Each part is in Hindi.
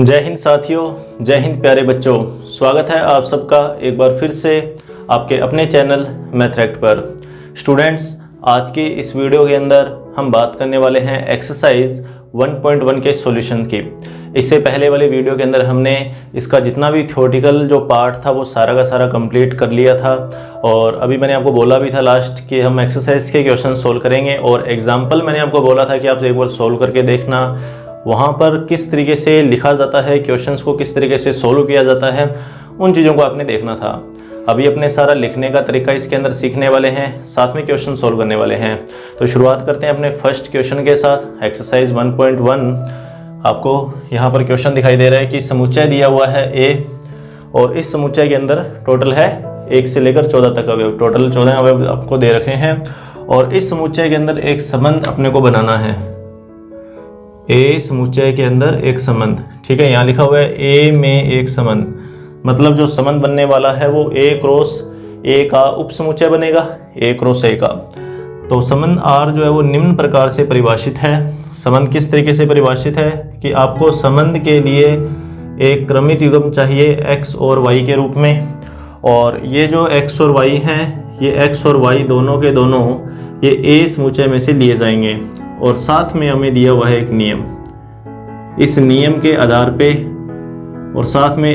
जय हिंद साथियों, जय हिंद प्यारे बच्चों। स्वागत है आप सबका एक बार फिर से आपके अपने चैनल मैथरेक्ट पर। स्टूडेंट्स, आज के इस वीडियो के अंदर हम बात करने वाले हैं एक्सरसाइज 1.1 के सॉल्यूशन की। इससे पहले वाले वीडियो के अंदर हमने इसका जितना भी थ्योरेटिकल जो पार्ट था वो सारा का सारा कंप्लीट कर लिया था, और अभी मैंने आपको बोला भी था लास्ट कि हम एक्सरसाइज के क्वेश्चन सोल्व करेंगे, और एग्जाम्पल मैंने आपको बोला था कि आप एक बार सोल्व करके देखना वहाँ पर किस तरीके से लिखा जाता है, क्वेश्चंस को किस तरीके से सोल्व किया जाता है, उन चीज़ों को आपने देखना था। अभी अपने सारा लिखने का तरीका इसके अंदर सीखने वाले हैं, साथ में क्वेश्चन सोल्व करने वाले हैं। तो शुरुआत करते हैं अपने फर्स्ट क्वेश्चन के साथ। एक्सरसाइज 1.1 आपको यहाँ पर क्वेश्चन दिखाई दे रहा है कि समुच्चय दिया हुआ है ए, और इस समुच्चय के अंदर टोटल है 1 से लेकर 14 तक अवयव, टोटल 14 अवयव आपको दे रखे हैं, और इस समुच्चय के अंदर एक संबंध अपने को बनाना है। ए समुच्चय के अंदर एक संबंध, ठीक है, यहाँ लिखा हुआ है ए में एक संबंध, मतलब जो संबंध बनने वाला है वो ए क्रॉस ए का उप समुच्चय बनेगा, ए क्रॉस ए का। तो संबंध आर जो है वो निम्न प्रकार से परिभाषित है। संबंध किस तरीके से परिभाषित है कि आपको संबंध के लिए एक क्रमित युग्म चाहिए x और y के रूप में, और ये जो x और y हैं, ये x और y दोनों के दोनों ये ए समुच्चय में से लिए जाएंगे, और साथ में हमें दिया हुआ है एक नियम। इस नियम के आधार पे और साथ में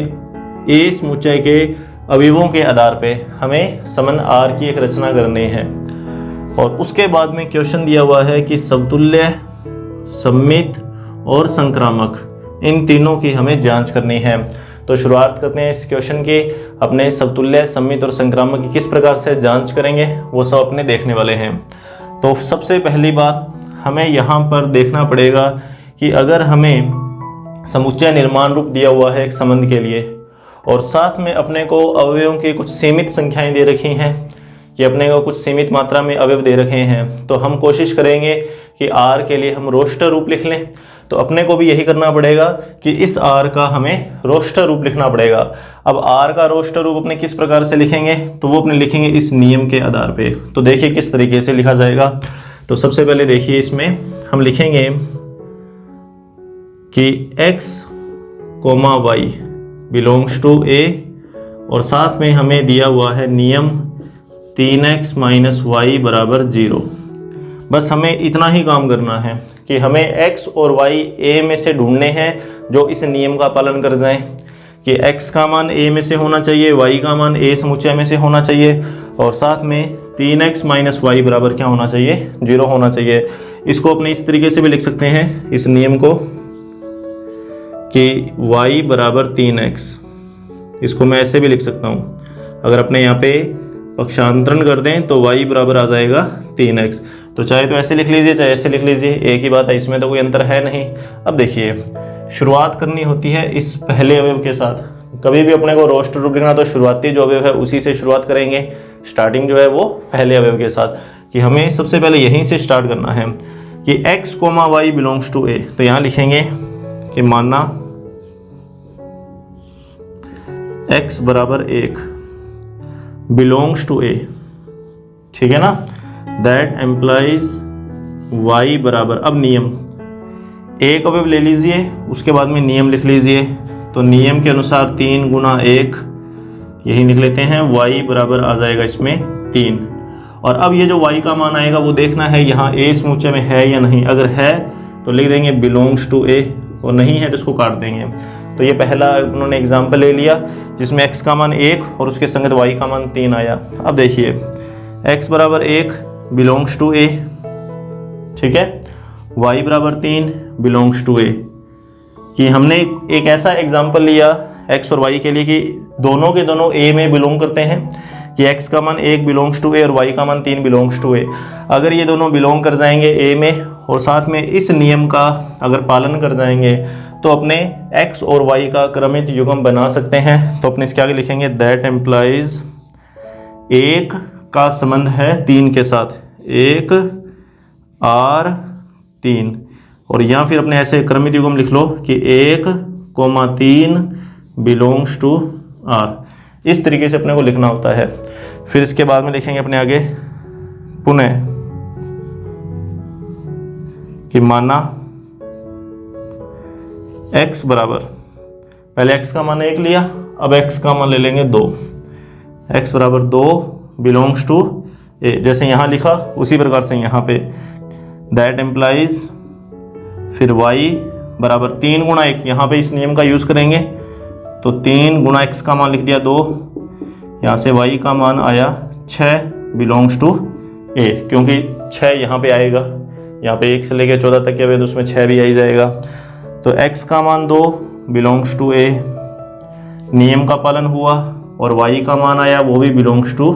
ए समुच्चय के अवयवों के आधार पे हमें संबंध आर की एक रचना करनी है। और उसके बाद में क्वेश्चन दिया हुआ है कि समतुल्य, सममित और संक्रामक, इन तीनों की हमें जांच करनी है। तो शुरुआत करते हैं इस क्वेश्चन के। अपने समतुल्य, सममित और संक्रामक की किस प्रकार से जांच करेंगे वो सब अपने देखने वाले हैं। तो सबसे पहली बात हमें यहाँ पर देखना पड़ेगा कि अगर हमें समुच्चय निर्माण रूप दिया हुआ है एक संबंध के लिए, और साथ में अपने को अवयवों की कुछ सीमित संख्याएं दे रखी हैं, कि अपने को कुछ सीमित मात्रा में अवयव दे रखे हैं, तो हम कोशिश करेंगे कि आर के लिए हम रोस्टर रूप लिख लें। तो अपने को भी यही करना पड़ेगा कि इस आर का हमें रोस्टर रूप लिखना पड़ेगा। अब आर का रोस्टर रूप अपने किस प्रकार से लिखेंगे, तो वो अपने लिखेंगे इस नियम के आधार पे। तो देखिए किस तरीके से लिखा जाएगा। तो सबसे पहले देखिए इसमें हम लिखेंगे कि x, y belongs to a, और साथ में हमें दिया हुआ है नियम 3x - y बराबर 0। बस हमें इतना ही काम करना है कि हमें x और y a में से ढूंढने हैं जो इस नियम का पालन कर जाएं, कि x का मान a में से होना चाहिए, y का मान a समुच्चय में से होना चाहिए, और साथ में 3x - y बराबर क्या होना चाहिए, 0 होना चाहिए। इसको अपने इस तरीके से भी लिख सकते हैं इस नियम को कि y बराबर 3x, इसको मैं ऐसे भी लिख सकता हूँ। अगर अपने यहाँ पे पक्षांतरण कर दें तो y बराबर आ जाएगा 3x। तो चाहे तो ऐसे लिख लीजिए, चाहे ऐसे लिख लीजिए, एक ही बात है, इसमें तो कोई अंतर है नहीं। अब देखिए शुरुआत करनी होती है इस पहले अवयव के साथ। कभी भी अपने को रोस्टर रूप लिखना तो शुरुआती जो अवयव है उसी से शुरुआत करेंगे। स्टार्टिंग जो है वो पहले अवयव के साथ, कि हमें सबसे पहले यहीं से स्टार्ट करना है कि x, y belongs to a। तो यहाँ लिखेंगे कि मानना x बराबर 1 बिलोंग्स टू a, ठीक है ना, दैट एम्प्लाइज y बराबर, अब नियम, एक अवयव ले लीजिए, उसके बाद में नियम लिख लीजिए। तो नियम के अनुसार 3 × 1 यही लिख लेते हैं, y बराबर आ जाएगा इसमें 3। और अब ये जो y का मान आएगा वो देखना है यहाँ a समुच्चय में है या नहीं। अगर है तो लिख देंगे बिलोंग्स टू a, और नहीं है तो इसको काट देंगे। तो ये पहला उन्होंने एग्जाम्पल ले लिया जिसमें x का मान 1 और उसके संगत y का मान 3 आया। अब देखिए x बराबर 1 बिलोंग्स टू a, ठीक है, y बराबर 3 बिलोंग्स टू a, कि हमने एक ऐसा एग्जाम्पल लिया x और y के लिए कि दोनों के दोनों a में बिलोंग करते हैं, कि x का मान 1 बिलोंग्स टू a और y का मान 3 बिलोंग्स टू a। अगर ये दोनों बिलोंग कर जाएंगे a में, और साथ में इस नियम का अगर पालन कर जाएंगे, तो अपने x और y का क्रमित युग्म बना सकते हैं। तो अपने इसके आगे लिखेंगे दैट एम्प्लाइज, 1 का संबंध है 3 के साथ, 1 r 3, और यहाँ फिर अपने ऐसे क्रमित युग्म लिख लो कि 1, 3 बिलोंग्स टू r। इस तरीके से अपने को लिखना होता है। फिर इसके बाद में लिखेंगे अपने आगे पुनः कि माना x बराबर पहले x का मान 1 लिया, अब x का मान ले लेंगे 2। x बराबर 2 बिलोंग्स टू ए, जैसे यहाँ लिखा उसी प्रकार से यहाँ पे दैट एम्प्लाइज, फिर y बराबर 3 गुणा 1, यहाँ पे इस नियम का यूज़ करेंगे तो 3 गुणा x का मान लिख दिया 2, यहाँ से y का मान आया 6 बिलोंग्स टू ए, क्योंकि 6 यहाँ पे आएगा, यहाँ पे 1 से लेकर 14 तक के हुए तो उसमें 6 भी आ ही जाएगा। तो x का मान 2 बिलोंग्स टू ए, नियम का पालन हुआ, और y का मान आया वो भी बिलोंग्स टू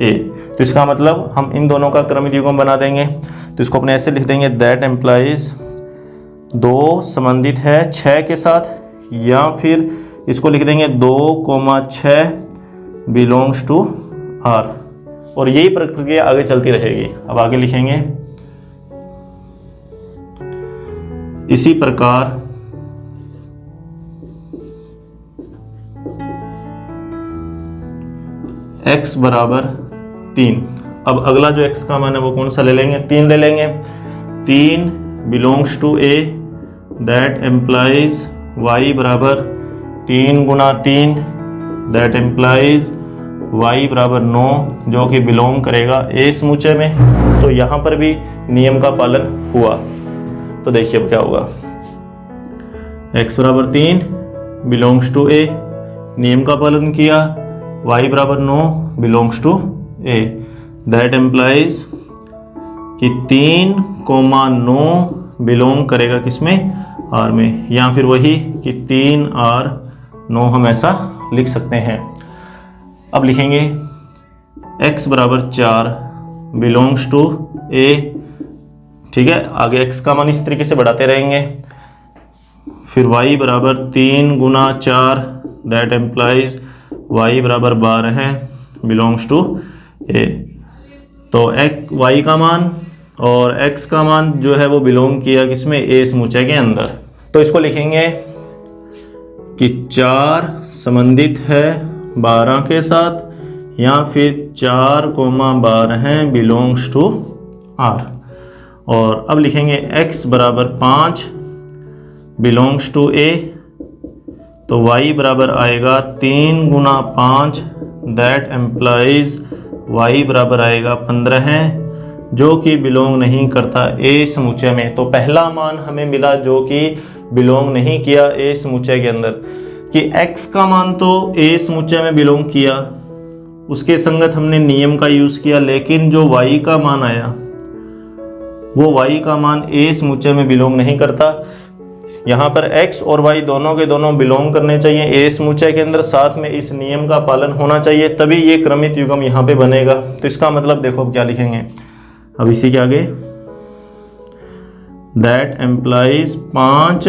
ए। तो इसका मतलब हम इन दोनों का क्रमिक युग्म बना देंगे। तो इसको अपने ऐसे लिख देंगे दैट एम्प्लाइज 2 संबंधित है 6 के साथ, या फिर इसको लिख देंगे 2,6 बिलोंग्स टू आर, और यही प्रक्रिया आगे चलती रहेगी। अब आगे लिखेंगे इसी प्रकार x बराबर 3। अब अगला जो x का मान है वो कौन सा ले लेंगे, 3 ले लेंगे। 3 belongs to A, that implies y बराबर 3 गुणा 3, दैट एम्प्लाइज y बराबर 9, जो कि बिलोंग करेगा ए समूचे में। तो यहाँ पर भी नियम का पालन हुआ। तो देखिए अब क्या होगा, x बराबर 3 बिलोंग्स टू ए, नियम का पालन किया, y बराबर 9 belongs to A, that implies कि 3,9 बिलोंग करेगा किसमें, आर में, या फिर वही कि 3 और 9 हम ऐसा लिख सकते हैं। अब लिखेंगे x बराबर 4 बिलोंग्स टू ए, ठीक है। आगे x का मान इस तरीके से बढ़ाते रहेंगे। फिर y बराबर 3 गुणा 4, दैट एम्प्लाइज y बराबर 12 है बिलोंग्स टू ए। तो y का मान और x का मान जो है वो बिलोंग किया किसमें, ए समूचे के अंदर। तो इसको लिखेंगे कि 4 संबंधित है 12 के साथ, या फिर 4,12 है बिलोंग्स टू आर। और अब लिखेंगे x बराबर 5 बिलोंग्स टू ए, तो y बराबर आएगा 3 गुणा 5, दैट एम्प्लाइज y बराबर आएगा 15 है, जो कि बिलोंग नहीं करता ए समूचे में। तो पहला मान हमें मिला जो कि बिलोंग नहीं किया ए समूचे के अंदर, कि x का मान तो ए समूचे में बिलोंग किया, उसके संगत हमने नियम का यूज़ किया, लेकिन जो y का मान आया वो y का मान ए समूचे में बिलोंग नहीं करता। यहाँ पर x और y दोनों के दोनों बिलोंग करने चाहिए ए समूचे के अंदर, साथ में इस नियम का पालन होना चाहिए, तभी ये क्रमित युग्म यहाँ पे बनेगा। तो इसका मतलब देखो क्या लिखेंगे अब इसी के आगे, दैट एम्प्लाइज 5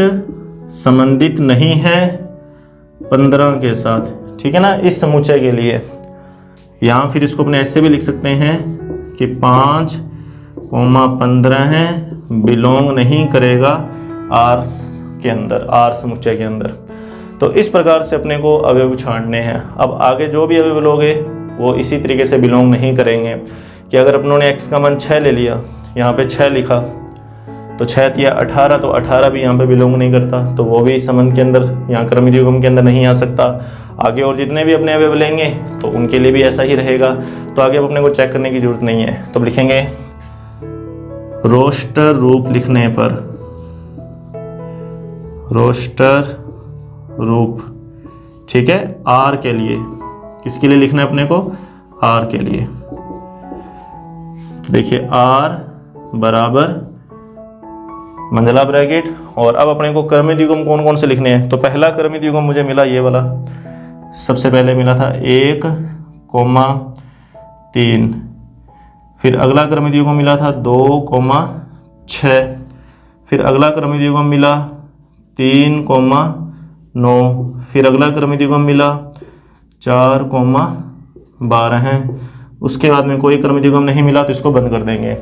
संबंधित नहीं है 15 के साथ, ठीक है ना, इस समूचे के लिए। यहाँ फिर इसको अपने ऐसे भी लिख सकते हैं कि 5,15 है बिलोंग नहीं करेगा आर के अंदर, आर समुच्चय के अंदर। तो इस प्रकार से अपने को अवयव छांटने हैं। अब आगे जो भी अवयव लोगे वो इसी तरीके से बिलोंग नहीं करेंगे, कि अगर अपनों ने x का मान 6 ले लिया, यहाँ पे 6 लिखा, तो 6 दिया 18, तो 18 भी यहाँ पे बिलोंग नहीं करता, तो वो भी संबंध के अंदर, यहाँ क्रमिक युग्म के अंदर नहीं आ सकता। आगे और जितने भी अपने अवयव लेंगे तो उनके लिए भी ऐसा ही रहेगा। तो आगे अब अपने को चेक करने की जरूरत नहीं है। तो लिखेंगे रोस्टर रूप लिखने पर, रोस्टर रूप, ठीक है, आर के लिए, किसके लिए लिखना है अपने को, आर के लिए। तो देखिए आर बराबर मंझला ब्रैकेट, और अब अपने को क्रमिक युग्म कौन कौन से लिखने हैं। तो पहला क्रमिक युग्म मुझे मिला ये वाला, सबसे पहले मिला था 1,3, फिर अगला क्रमिक युग्म मिला था 2,6, फिर अगला क्रमिक युग्म मिला 3,9, फिर अगला क्रमिक युग्म मिला 4,12 है। उसके बाद में कोई क्रमिक युग्म नहीं मिला तो इसको बंद कर देंगे।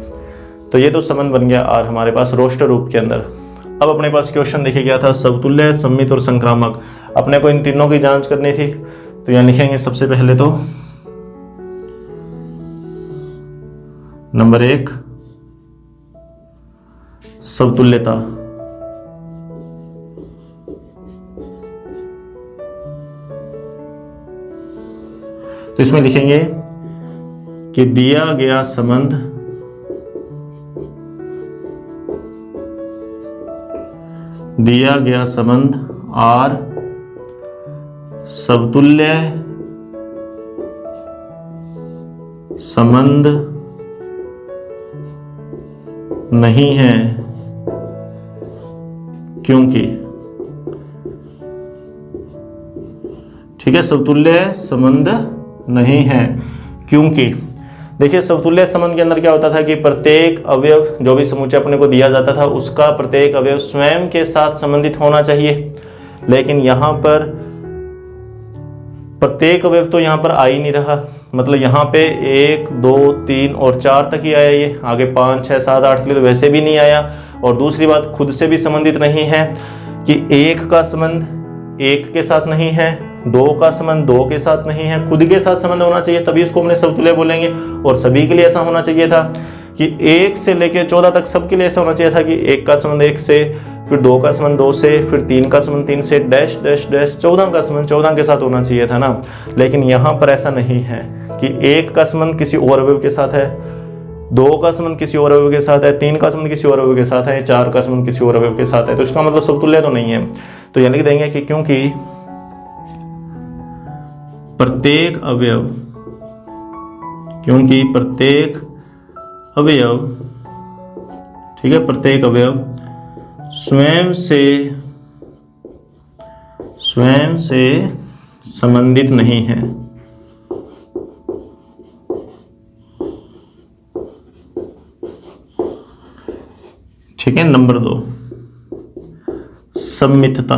तो ये तो संबंध बन गया आर हमारे पास रोस्टर रूप के अंदर। अब अपने पास क्वेश्चन देखिए क्या था, समतुल्य, सम्मित और संक्रामक। अपने को इन तीनों की जांच करनी थी। तो यहाँ लिखेंगे सबसे पहले तो नंबर 1 समतुल्यता, तो इसमें लिखेंगे कि दिया गया संबंध R समतुल्य संबंध नहीं है क्योंकि, ठीक है, समतुल्य संबंध नहीं है क्योंकि देखिए समतुल्य संबंध के अंदर क्या होता था कि प्रत्येक अवयव जो भी समुच्चय अपने को दिया जाता था उसका प्रत्येक अवयव स्वयं के साथ संबंधित होना चाहिए, लेकिन यहां पर प्रत्येक अवयव तो यहां पर आ ही नहीं रहा। मतलब यहाँ पे 1 2 3 और 4 तक ही आया, ये आगे 5 6 7 8 के लिए तो वैसे भी नहीं आया। और दूसरी बात खुद से भी संबंधित नहीं है कि 1 का संबंध 1 के साथ नहीं है, 2 का संबंध 2 के साथ नहीं है, खुद के साथ संबंध होना चाहिए तभी इसको हमने समतुल्य बोलेंगे। और सभी के लिए ऐसा होना चाहिए था कि 1 से लेकर 14 तक सबके लिए ऐसा होना चाहिए था कि 1 का संबंध 1 से, फिर 2 का संबंध 2 से, फिर 3 का संबंध 3 से, डैश डैश डैश 14 का संबंध 14 के साथ होना चाहिए था ना। लेकिन यहाँ पर ऐसा नहीं है कि 1 का संबंध किसी और अवयव के साथ है, 2 का संबंध किसी और अवयव के साथ है, 3 का संबंध किसी और अवयव के साथ है, 4 का संबंध किसी और अवयव के साथ है। तो इसका मतलब समतुल्य तो नहीं है। तो यह लिख देंगे कि क्योंकि प्रत्येक अवयव, ठीक है, प्रत्येक अवयव स्वयं से संबंधित नहीं है। ठीक है। नंबर 2 सम्मितता।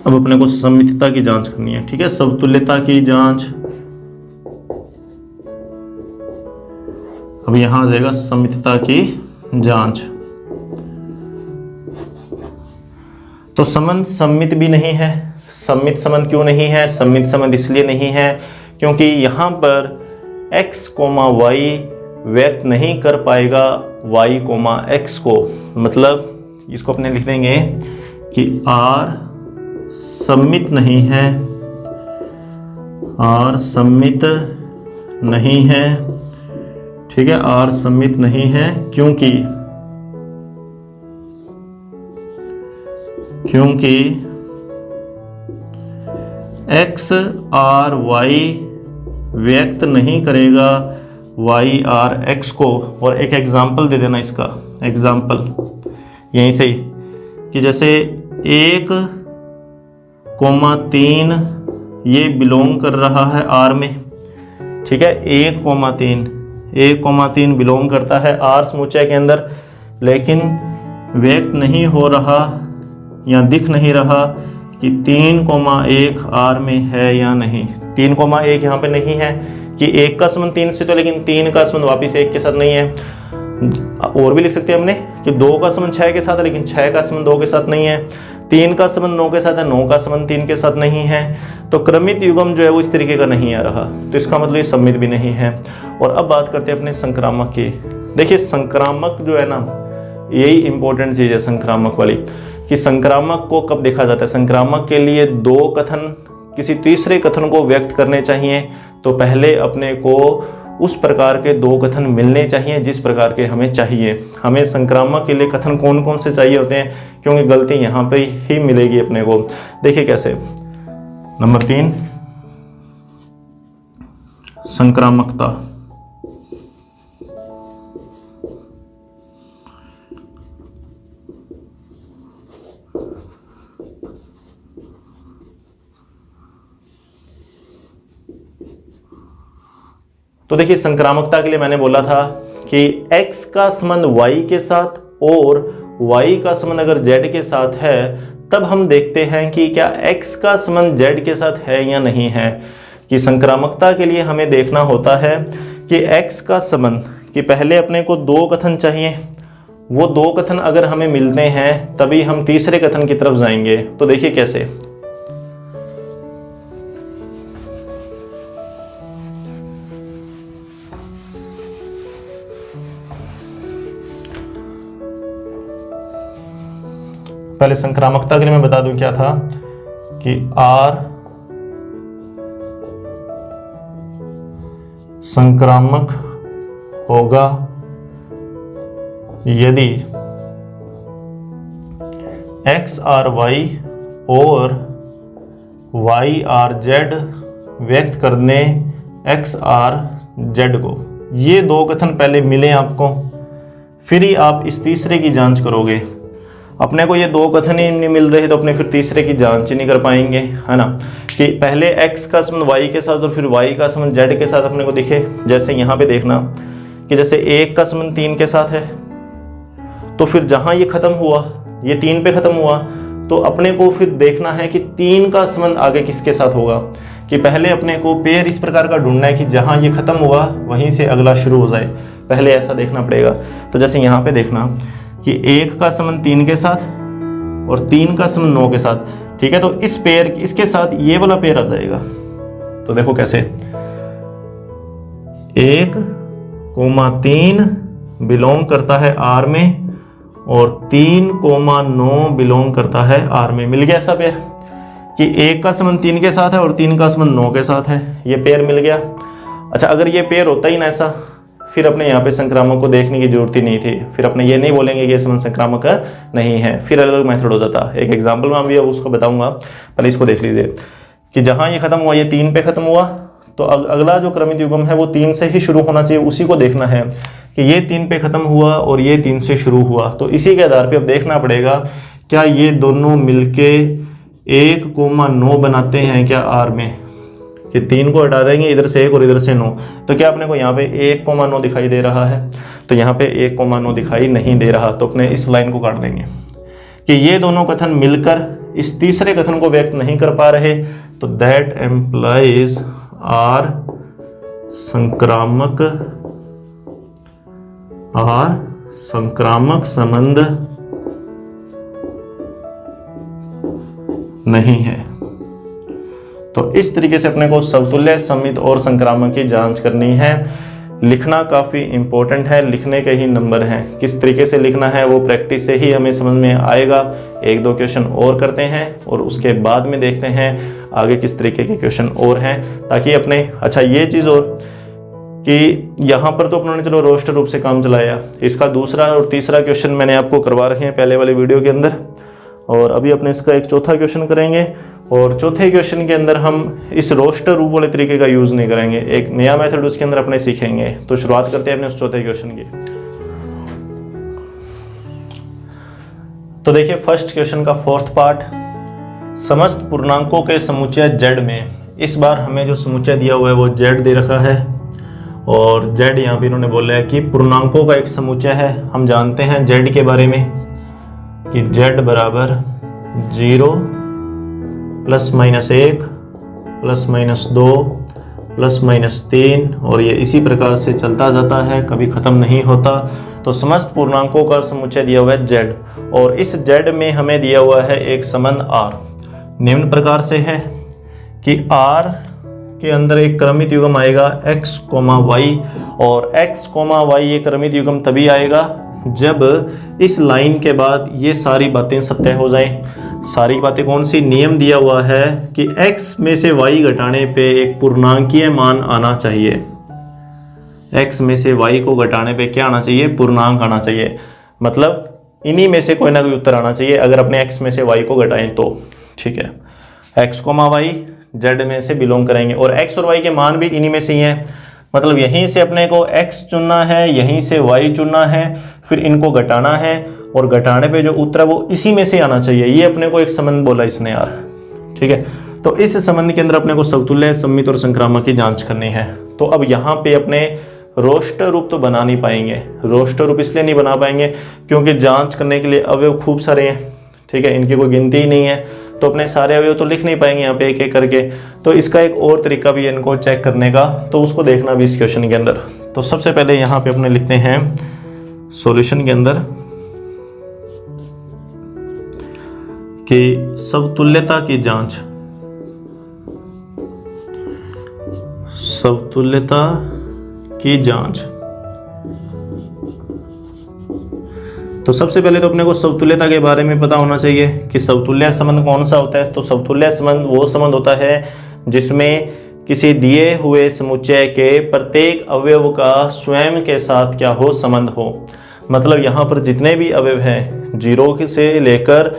अब अपने को सम्मितता की जांच करनी है। ठीक है, समतुल्यता की जांच। अब यहां आ जाएगा सम्मितता की जांच। तो संबंध सम्मित भी नहीं है। सम्मित संबंध क्यों नहीं है? सम्मित संबंध इसलिए नहीं है क्योंकि यहां पर x, y व्यक्त नहीं कर पाएगा y, x को। मतलब इसको अपने लिख देंगे कि R सम्मित नहीं है, R सम्मित नहीं है। ठीक है, R सम्मित नहीं है क्योंकि x R y व्यक्त नहीं करेगा y R x को। और एक एग्जाम्पल दे देना इसका, एग्जाम्पल यहीं से ही कि जैसे 1,3 ये बिलोंग कर रहा है R में। ठीक है, 1,3 बिलोंग करता है R समुच्चय के अंदर, लेकिन व्यक्त नहीं हो रहा या दिख नहीं रहा कि 3,1 R में है या नहीं। 3,1 यहाँ पे नहीं है कि 1 का संबंध 3 से तो, लेकिन 3 का संबंध वापिस 1 के साथ नहीं है। और भी लिख सकते हैं हमने कि 2 का संबंध 6 के साथ है, लेकिन 6 का संबंध 2 के साथ नहीं है। 3 का संबंध 9 के साथ है, 9 का संबंध 3 के साथ नहीं है। तो क्रमित युग्म जो है वो इस तरीके का नहीं आ रहा, तो इसका मतलब ये सम्मित भी नहीं है। और अब बात करते हैं अपने संक्रामक की। देखिए संक्रामक जो है ना, यही इंपॉर्टेंट चीज है संक्रामक वाली, कि संक्रामक को कब देखा जाता है। संक्रामक के लिए 2 कथन किसी तीसरे कथन को व्यक्त करने चाहिए। तो पहले अपने को उस प्रकार के 2 कथन मिलने चाहिए जिस प्रकार के हमें चाहिए। हमें संक्रामक के लिए कथन कौन कौन से चाहिए होते हैं, क्योंकि गलती यहाँ पे ही मिलेगी अपने को। देखिए कैसे। नंबर 3 संक्रामकता। तो देखिए संक्रामकता के लिए मैंने बोला था कि x का संबंध y के साथ और y का संबंध अगर z के साथ है, तब हम देखते हैं कि क्या x का संबंध z के साथ है या नहीं है। कि संक्रामकता के लिए हमें देखना होता है कि x का संबंध, कि पहले अपने को 2 कथन चाहिए। वो 2 कथन अगर हमें मिलते हैं तभी हम तीसरे कथन की तरफ जाएंगे। तो देखिए कैसे। पहले संक्रामकता के लिए मैं बता दूं क्या था कि R संक्रामक होगा यदि X R Y और Y R Z व्यक्त करने X R Z को। ये दो कथन पहले मिले आपको, फिर ही आप इस तीसरे की जांच करोगे। अपने को ये दो कथन ही नहीं मिल रहे तो अपने फिर तीसरे की जांच ही नहीं कर पाएंगे, है ना। कि पहले x का संबंध y के साथ और फिर y का संबंध z के साथ अपने को दिखे। जैसे यहाँ पे देखना कि जैसे 1 का संबंध 3 के साथ है, तो फिर जहाँ ये खत्म हुआ, ये 3 पे खत्म हुआ, तो अपने को फिर देखना है कि 3 का संबंध आगे किसके साथ होगा। कि पहले अपने को पेयर इस प्रकार का ढूंढना है कि जहाँ ये खत्म हुआ वहीं से अगला शुरू हो जाए, पहले ऐसा देखना पड़ेगा। तो जैसे यहाँ पे देखना कि 1 का संबंध 3 के साथ और 3 का संबंध 9 के साथ, ठीक है। तो इस पेयर, इसके साथ ये वाला पेयर आ जाएगा। तो देखो कैसे, 1,3 बिलोंग करता है R में और 3,9 बिलोंग करता है R में। मिल गया ऐसा पेयर कि 1 का संबंध 3 के साथ है और 3 का संबंध 9 के साथ है, ये पेयर मिल गया। अच्छा, अगर ये पेयर होता ही ना ऐसा, फिर अपने यहाँ पे संक्रामक को देखने की जरूरत ही नहीं थी। फिर अपने ये नहीं बोलेंगे कि ये संबंध संक्रामक नहीं है, फिर अलग अलग मेथड हो जाता। एक एग्जाम्पल में भी अब उसको बताऊंगा, पहले इसको देख लीजिए कि जहाँ ये खत्म हुआ, ये 3 पे खत्म हुआ, तो अगला जो क्रमित युग्म है वो 3 से ही शुरू होना चाहिए। उसी को देखना है कि ये 3 पे खत्म हुआ और ये 3 से शुरू हुआ। तो इसी के आधार पर अब देखना पड़ेगा क्या ये दोनों मिलके 1,9 बनाते हैं क्या R में। कि 3 को हटा देंगे, इधर से 1 और इधर से 9, तो क्या अपने को यहाँ पे 1,9 दिखाई दे रहा है। तो यहाँ पे 1,9 दिखाई नहीं दे रहा, तो अपने इस लाइन को काट देंगे कि ये दोनों कथन मिलकर इस तीसरे कथन को व्यक्त नहीं कर पा रहे। तो दैट एम्प्लाइज R संक्रामक संबंध नहीं है। तो इस तरीके से अपने को समतुल्य, समित और संक्रामक की जांच करनी है। लिखना काफ़ी इंपॉर्टेंट है, लिखने के ही नंबर हैं। किस तरीके से लिखना है वो प्रैक्टिस से ही हमें समझ में आएगा। 1-2 क्वेश्चन और करते हैं और उसके बाद में देखते हैं आगे किस तरीके के क्वेश्चन और हैं, ताकि अपने, अच्छा ये चीज़ और कि यहाँ पर तो अपनों ने चलो रोस्टर रूप से काम चलाया, इसका दूसरा और तीसरा क्वेश्चन मैंने आपको करवा रखे हैं पहले वाले वीडियो के अंदर, और अभी अपने इसका एक चौथा क्वेश्चन करेंगे। और चौथे क्वेश्चन के अंदर हम इस रोस्टर रूप वाले तरीके का यूज़ नहीं करेंगे, एक नया मेथड उसके अंदर अपने सीखेंगे। तो शुरुआत करते हैं अपने उस चौथे क्वेश्चन की। तो देखिए फर्स्ट क्वेश्चन का 4th पार्ट, समस्त पूर्णांकों के समुच्चय Z में, इस बार हमें जो समुच्चय दिया हुआ है वो Z दे रखा है और Z यहाँ पे इन्होंने बोला है कि पूर्णांकों का एक समुच्चय है। हम जानते हैं Z के बारे में कि Z बराबर 0 ±1 ±2 ±3 और ये इसी प्रकार से चलता जाता है, कभी ख़त्म नहीं होता। तो समस्त पूर्णांकों का समुच्चय दिया हुआ है Z और इस Z में हमें दिया हुआ है एक संबंध R। निम्न प्रकार से है कि R के अंदर एक क्रमित युग्म आएगा x, y और x, y ये क्रमित युग्म तभी आएगा जब इस लाइन के बाद ये सारी बातें सत्य हो जाएं। सारी बातें कौन सी? नियम दिया हुआ है कि x में से y घटाने पे एक पूर्णांकीय मान आना चाहिए। x में से y को घटाने पे क्या आना चाहिए? पूर्णांक आना चाहिए। मतलब इन्हीं में से कोई ना कोई उत्तर आना चाहिए अगर अपने x में से y को घटाएं तो। ठीक है, x, y z में से बिलोंग करेंगे और x और y के मान भी इन्हीं में से ही हैं। मतलब यहीं से अपने को x चुनना है, यहीं से y चुनना है, फिर इनको घटाना है और घटाने पे जो उत्तर है वो इसी में से आना चाहिए। ये अपने को एक संबंध बोला इसने यार। ठीक है, तो इस संबंध के अंदर अपने को समतुल्य, सममित और संक्रामक की जांच करनी है। तो अब यहाँ पे अपने रोस्टर रूप तो बना नहीं पाएंगे। रोस्टर रूप इसलिए नहीं बना पाएंगे क्योंकि जांच करने के लिए अवयव खूब सारे हैं। ठीक है, इनकी कोई गिनती ही नहीं है, तो अपने सारे अवयव तो लिख नहीं पाएंगे यहाँ पे एक एक करके। तो इसका एक और तरीका भी है इनको चेक करने का, तो उसको देखना भी इस क्वेश्चन के अंदर। तो सबसे पहले यहाँ पे अपने लिखते हैं सॉल्यूशन के अंदर कि समतुल्यता की जांच, समतुल्यता की जांच तो सबसे पहले तो अपने को समतुल्यता के बारे में पता होना चाहिए कि समतुल्य संबंध कौन सा होता है। तो समतुल्य संबंध वो संबंध होता है जिसमें किसी दिए हुए समुच्चय के प्रत्येक अवयव का स्वयं के साथ क्या हो, संबंध हो। मतलब यहाँ पर जितने भी अवयव हैं 0 से लेकर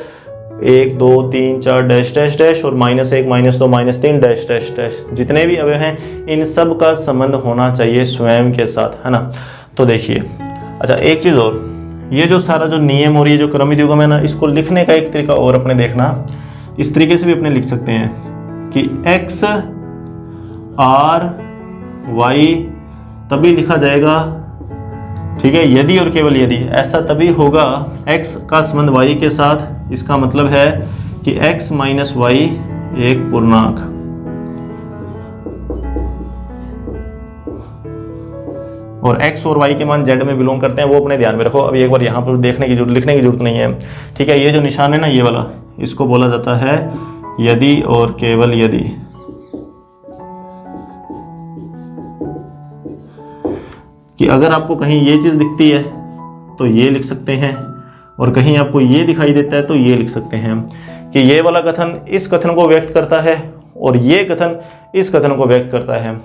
1 2 3 4 डैश डैश डैश और -1 -2 -3 डैश डैश डैश, जितने भी अवयव हैं इन सब का संबंध होना चाहिए स्वयं के साथ, है ना। तो देखिए, अच्छा एक चीज़ और, ये जो सारा जो नियम और ये जो क्रमित युग्म है ना, इसको लिखने का एक तरीका और अपने देखना, इस तरीके से भी अपने लिख सकते हैं कि x r y तभी लिखा जाएगा, ठीक है, यदि और केवल यदि। ऐसा तभी होगा x का संबंध y के साथ, इसका मतलब है कि x - y एक पूर्णांक। और x और y के मान z में बिलोंग करते हैं, वो अपने ध्यान में रखो। अभी एक बार यहाँ पर देखने की जरूरत, लिखने की जरूरत नहीं है, ठीक है। ये जो निशान है ना, ये वाला, इसको बोला जाता है यदि और केवल यदि। कि अगर आपको कहीं ये चीज़ दिखती है तो ये लिख सकते हैं, और कहीं आपको ये दिखाई देता है तो ये लिख सकते हैं कि ये वाला कथन इस कथन को व्यक्त करता है और ये कथन इस कथन को व्यक्त करता है,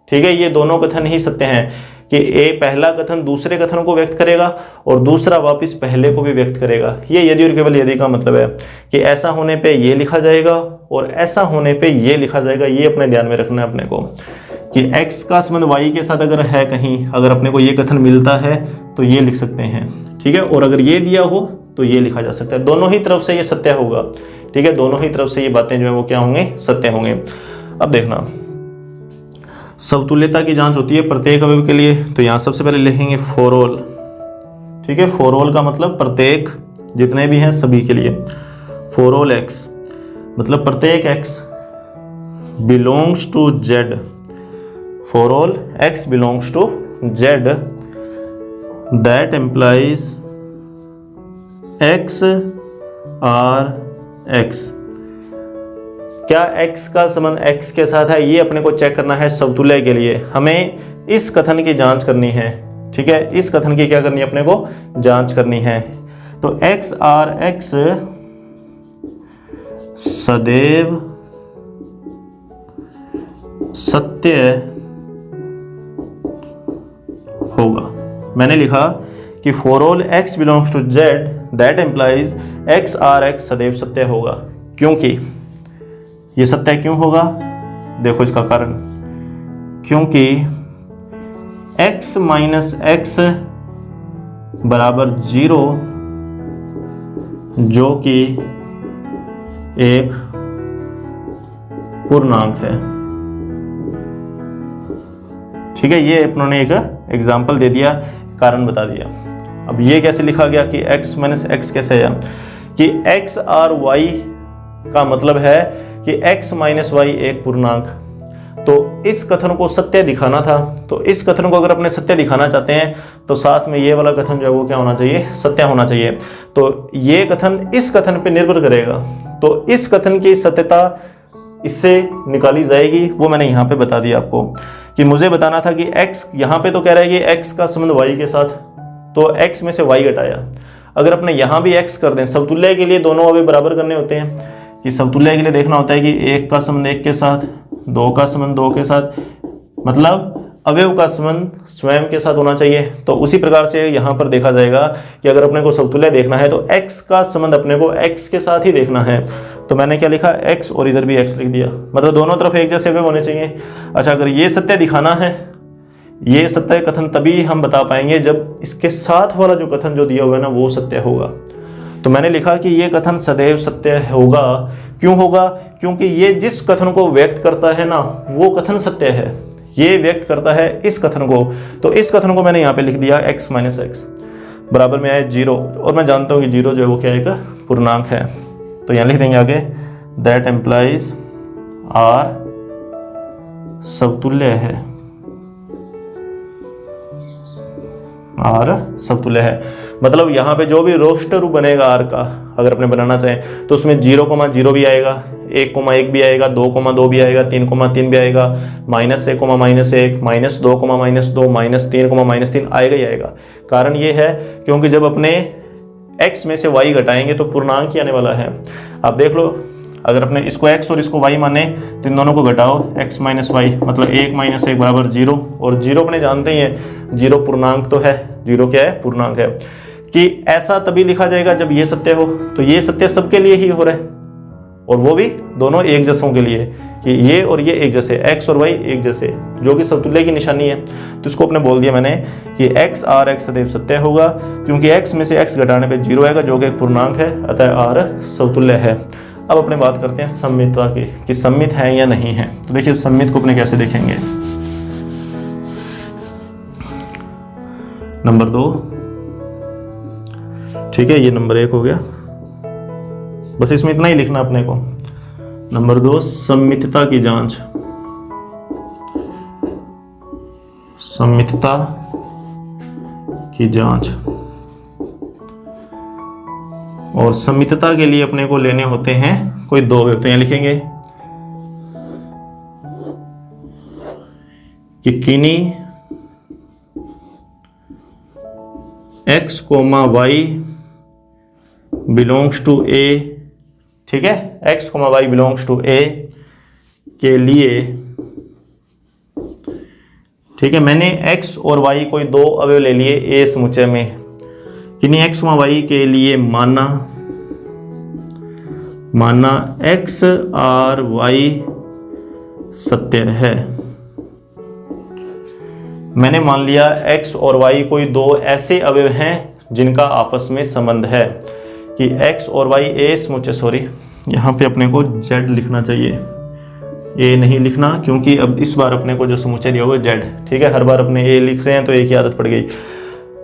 ठीक है। ये दोनों कथन ही सत्य हैं कि ए पहला कथन दूसरे कथन को व्यक्त करेगा और दूसरा वापस पहले को भी व्यक्त करेगा। ये यदि और केवल यदि का मतलब है कि ऐसा होने पे ये लिखा जाएगा और ऐसा होने पे ये लिखा जाएगा। ये अपने ध्यान में रखना है अपने को कि x का संबंध y के साथ अगर है कहीं, अगर अपने को ये कथन मिलता है तो ये लिख सकते हैं, ठीक है। और अगर ये दिया हो तो ये लिखा जा सकता है। दोनों ही तरफ से ये सत्य होगा, ठीक है। दोनों ही तरफ से ये बातें जो है वो क्या होंगे, सत्य होंगे। अब देखना, समतुल्यता की जांच होती है प्रत्येक अवयव के लिए। तो यहाँ सबसे पहले लिखेंगे फॉर ऑल, ठीक है। फॉर ऑल का मतलब प्रत्येक, जितने भी हैं सभी के लिए। फॉर ऑल x मतलब प्रत्येक x belongs to z। For all x belongs to z, that implies x r x। क्या x का संबंध x के साथ है, ये अपने को चेक करना है समतुल्य के लिए। हमें इस कथन की जांच करनी है, ठीक है। इस कथन की क्या करनी है, अपने को जांच करनी है। तो x r x सदैव सत्य होगा। मैंने लिखा कि for all x belongs to z, that implies x r x सदैव सत्य होगा। क्योंकि ये सत्य क्यों होगा, देखो इसका कारण, क्योंकि x - x बराबर 0 जो कि एक पूर्णांक है, ठीक है। ये अपनों एक एग्जाम्पल दे दिया, कारण बता दिया। अब ये कैसे लिखा गया कि x - x कैसे है, कि x और y का मतलब है कि x - y एक पूर्णांक। तो इस कथन को सत्य दिखाना था, तो इस कथन को अगर अपने सत्य दिखाना चाहते हैं तो साथ में ये वाला कथन जो है वो क्या होना चाहिए, सत्य होना चाहिए। तो ये कथन इस कथन पे निर्भर करेगा, तो इस कथन की सत्यता इससे निकाली जाएगी। वो मैंने यहाँ पे बता दिया आपको कि मुझे बताना था कि x, यहाँ पे तो कह रहा है कि x का संबंध y के साथ, तो x में से y घटाया। अगर अपने यहाँ भी x कर दें, समतुल्य के लिए दोनों अवयव बराबर करने होते हैं, कि समतुल्य के लिए देखना होता है कि 1 का संबंध 1 के साथ, 2 का संबंध 2 के साथ, मतलब अवयव का संबंध स्वयं के साथ होना चाहिए। तो उसी प्रकार से यहाँ पर देखा जाएगा कि अगर अपने को समतुल्य देखना है तो x का संबंध अपने को x के साथ ही देखना है। तो मैंने क्या लिखा, x और इधर भी x लिख दिया, मतलब दोनों तरफ एक जैसे अवयव होने चाहिए। अच्छा, अगर ये सत्य दिखाना है, ये सत्य कथन तभी हम बता पाएंगे जब इसके साथ वाला जो कथन जो दिया हुआ है ना वो सत्य होगा। तो मैंने लिखा कि ये कथन सदैव सत्य होगा। क्यों होगा, क्योंकि ये जिस कथन को व्यक्त करता है ना वो कथन सत्य है, ये व्यक्त करता है इस कथन को। तो इस कथन को मैंने यहाँ पे लिख दिया x - x बराबर में आए 0, और मैं जानता हूँ कि 0 जो है वो क्या है, एक पूर्णांक है। तो यहाँ लिख देंगे आगे, दैट एम्प्लाइज r समतुल्य है, r समतुल्य है। मतलब यहाँ पे जो भी रोस्टर बनेगा r का, अगर अपने बनाना चाहें तो उसमें 0,0 भी आएगा, 1,1 भी आएगा, 2,2 भी आएगा, 3,3 भी आएगा, -1, -1, -2, -2, -3, -3 आएगा ही आएगा। कारण ये है क्योंकि जब अपने x में से y घटाएंगे तो पूर्णांक ही आने वाला है। आप देख लो, अगर अपने इसको x और इसको y माने तो इन दोनों को घटाओ, x - y मतलब 1 - 1 बराबर 0, और 0 अपने जानते ही हैं 0 पूर्णांक तो है, 0 क्या है, पूर्णांक है। कि ऐसा तभी लिखा जाएगा जब ये सत्य हो, तो ये सत्य सबके लिए ही हो रहा है, और वो भी दोनों एक जैसों के लिए, कि ये और ये एक जैसे, x और y एक जैसे, जो कि समतुल्य की निशानी है। तो इसको अपने बोल दिया मैंने कि x r x सदैव सत्य होगा, क्योंकि x में से x घटाने पे 0 आएगा जो कि एक पूर्णांक है, अतः r समतुल्य है। अब अपने बात करते हैं सममितता की, कि सममित है या नहीं है। तो देखिए सममित को अपने कैसे देखेंगे। नंबर 2, ठीक है, ये नंबर 1 हो गया, बस इसमें इतना ही लिखना अपने को। नंबर 2, सममितता की जांच। सममितता की जांच, और सममितता के लिए अपने को लेने होते हैं कोई 2 अवयव। तो यहां लिखेंगे कि किन्हीं x, y belongs to a, ठीक है, x, y belongs to a के लिए, ठीक है, मैंने x और y कोई 2 अवयव ले लिए a समुच्चय में, किन्हीं x, y के लिए माना x r y सत्य है। मैंने मान लिया x और y कोई 2 ऐसे अवयव हैं जिनका आपस में संबंध है, कि x और y a समुच्चय, सॉरी यहाँ पे अपने को z लिखना चाहिए, a नहीं लिखना, क्योंकि अब इस बार अपने को जो समुच्चय दिया हुआ है z, ठीक है, हर बार अपने a लिख रहे हैं तो एक ही आदत पड़ गई,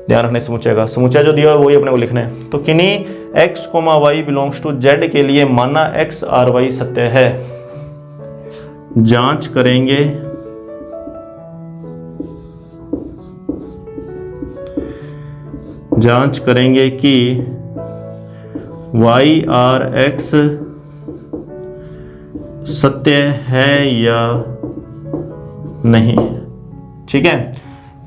ध्यान रखने समुच्चय का, समुच्चय जो दिया हुआ है वही अपने को लिखना है। तो किन्हीं x, y belongs to z के लिए माना x r y सत्य है। जांच करेंगे कि y r x सत्य है या नहीं, ठीक है।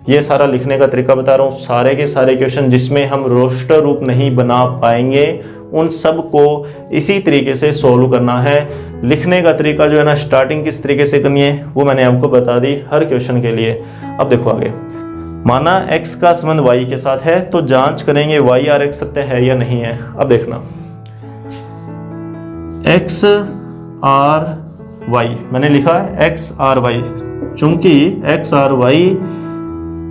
ये सारा लिखने का तरीका बता रहा हूँ। सारे के सारे क्वेश्चन जिसमें हम रोस्टर रूप नहीं बना पाएंगे उन सब को इसी तरीके से सोल्व करना है। लिखने का तरीका जो है ना, स्टार्टिंग किस तरीके से करनी है वो मैंने आपको बता दी हर क्वेश्चन के लिए। अब देखो आगे, माना x का संबंध y के साथ है तो जांच करेंगे y r x सत्य है या नहीं है। अब देखना x r y मैंने लिखा है x r y, चूंकि x r y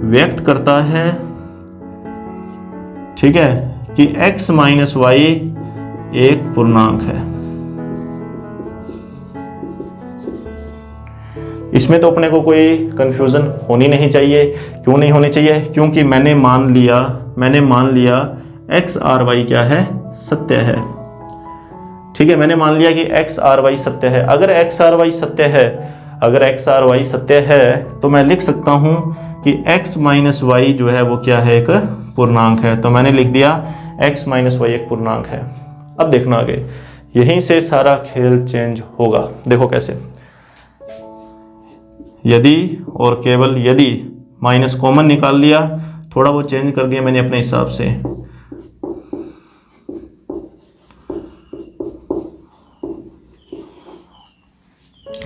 व्यक्त करता है, ठीक है, कि x माइनस y एक पूर्णांक है। इसमें तो अपने को कोई कंफ्यूजन होनी नहीं चाहिए। क्यों नहीं होनी चाहिए? क्योंकि मैंने मान लिया x r y क्या है, सत्य है, ठीक है। मैंने मान लिया कि x r y सत्य है। अगर x r y सत्य है तो मैं लिख सकता हूं कि x माइनस वाई जो है वो क्या है, एक पूर्णांक है। तो मैंने लिख दिया x माइनस वाई एक पूर्णांक है। अब देखना आगे, यहीं से सारा खेल चेंज होगा। देखो कैसे, यदि और केवल यदि माइनस कॉमन निकाल लिया, थोड़ा वो चेंज कर दिया मैंने अपने हिसाब से।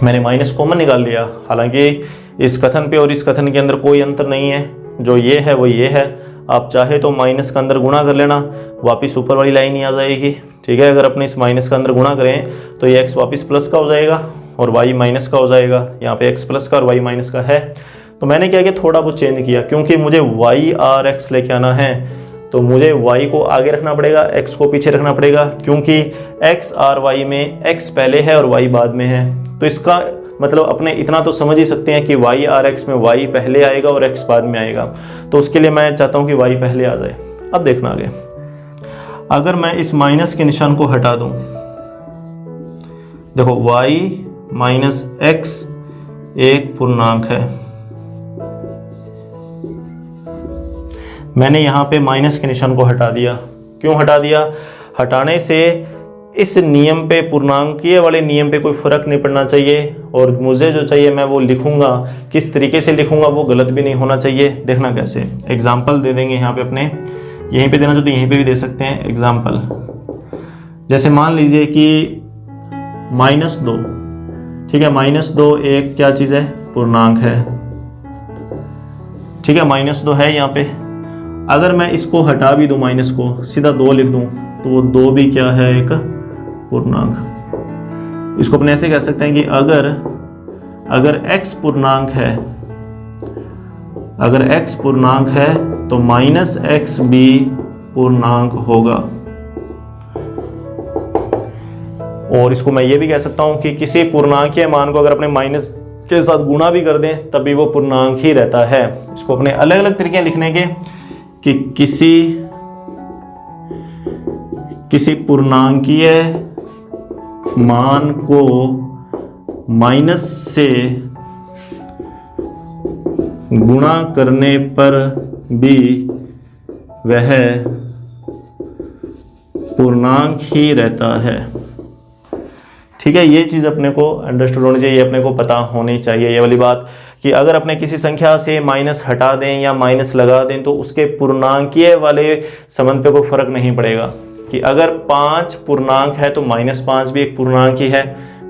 मैंने माइनस कॉमन निकाल लिया, हालांकि इस कथन पे और इस कथन के अंदर कोई अंतर नहीं है। जो ये है वो ये है। आप चाहे तो माइनस का अंदर गुणा कर लेना, वापस ऊपर वाली लाइन ही आ जाएगी, ठीक है। अगर अपने इस माइनस का अंदर गुणा करें तो ये x वापस प्लस का हो जाएगा और y माइनस का हो जाएगा। यहाँ पे x प्लस का और y माइनस का है। तो मैंने क्या किया, थोड़ा बहुत चेंज किया, क्योंकि मुझे y r x लेके आना है तो मुझे y को आगे रखना पड़ेगा, x को पीछे रखना पड़ेगा, क्योंकि x r y में x पहले है और y बाद में है। तो इसका मतलब अपने इतना तो समझ ही सकते हैं कि y r x में y पहले आएगा और x बाद में आएगा। तो उसके लिए मैं चाहता हूं कि y पहले आ जाए। अब देखना आगे, अगर मैं इस माइनस के निशान को हटा दूं, देखो y माइनस x एक पूर्णांक है। मैंने यहां पे माइनस के निशान को हटा दिया। क्यों हटा दिया? हटाने से इस नियम पे, पूर्णांकीय वाले नियम पे कोई फर्क नहीं पड़ना चाहिए, और मुझे जो चाहिए मैं वो लिखूंगा, किस तरीके से लिखूंगा वो गलत भी नहीं होना चाहिए। देखना कैसे, एग्जाम्पल दे देंगे यहाँ पे अपने, यहीं पे देना चाहो तो यहीं पे भी दे सकते हैं एग्जाम्पल। जैसे मान लीजिए कि -2, ठीक है, -2 एक क्या चीज़ है, पूर्णांक है, ठीक है, -2 है यहाँ पे। अगर मैं इसको हटा भी दूं, माइनस को सीधा 2 लिख दूं, तो वो 2 भी क्या है, एक पूर्णांक। इसको अपने ऐसे कह सकते हैं कि अगर x पूर्णांक है, अगर x पूर्णांक है तो -x भी पूर्णांक होगा। और इसको मैं ये भी कह सकता हूं कि किसी पूर्णांकीय मान को अगर अपने माइनस के साथ गुणा भी कर दें तब भी वो पूर्णांक ही रहता है। इसको अपने अलग अलग तरीके लिखने के कि किसी पूर्णांकीय मान को माइनस से गुणा करने पर भी वह पूर्णांक ही रहता है। ठीक है, ये चीज़ अपने को अंडरस्टूड होनी चाहिए, अपने को पता होनी चाहिए ये वाली बात, कि अगर अपने किसी संख्या से माइनस हटा दें या माइनस लगा दें तो उसके पूर्णांकीय वाले संबंध पे कोई फर्क नहीं पड़ेगा। कि अगर 5 पूर्णांक है तो -5 भी एक पूर्णांक ही है,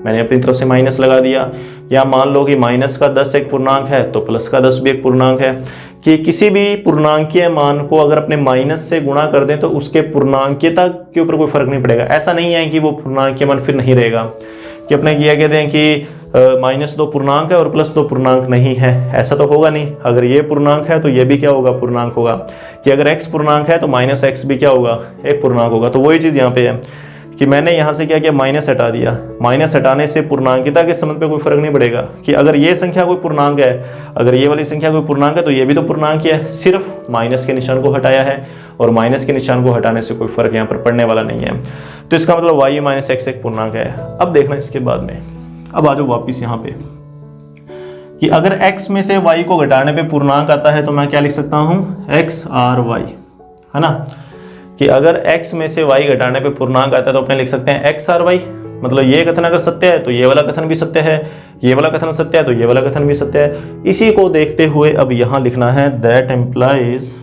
मैंने अपनी तरफ से माइनस लगा दिया। या मान लो कि माइनस का 10 एक पूर्णांक है तो प्लस का 10 भी एक पूर्णांक है। कि किसी भी पूर्णांकीय मान को अगर अपने माइनस से गुणा कर दें तो उसके पूर्णांकीयता के ऊपर कोई फर्क नहीं पड़ेगा। ऐसा नहीं है कि वो पूर्णांकीय मान फिर नहीं रहेगा, कि अपने किया कहते हैं कि -2 पूर्णांक है और +2 पूर्णांक नहीं है, ऐसा तो होगा नहीं। अगर ये पूर्णांक है तो ये भी क्या होगा, पूर्णांक होगा। कि अगर x पूर्णांक है तो -x भी क्या होगा, एक पूर्णांक होगा। तो वही चीज़ यहाँ पे है कि मैंने यहाँ से क्या किया, माइनस हटा दिया। माइनस हटाने से पूर्णांकिता के संबंध पे कोई फर्क नहीं पड़ेगा। कि अगर ये संख्या कोई पूर्णांक है, अगर ये वाली संख्या कोई पूर्णांक है तो ये भी तो पूर्णांक ही है, सिर्फ माइनस के निशान को हटाया है, और माइनस के निशान को हटाने से कोई फर्क यहाँ पर पड़ने वाला नहीं है। तो इसका मतलब y - x एक पूर्णांक है। अब देखना इसके बाद में, अब आ जाओ वापिस यहाँ पे, कि अगर x में से y को घटाने पे पूर्णांक आता है तो मैं क्या लिख सकता हूँ, XRY, है ना। कि अगर x में से y घटाने पे पूर्णांक आता है तो अपने लिख सकते हैं XRY। मतलब ये कथन अगर सत्य है तो ये वाला कथन भी सत्य है, ये वाला कथन सत्य है तो ये वाला कथन भी सत्य है। इसी को देखते हुए अब यहाँ लिखना है दैट एम्प्लाइज,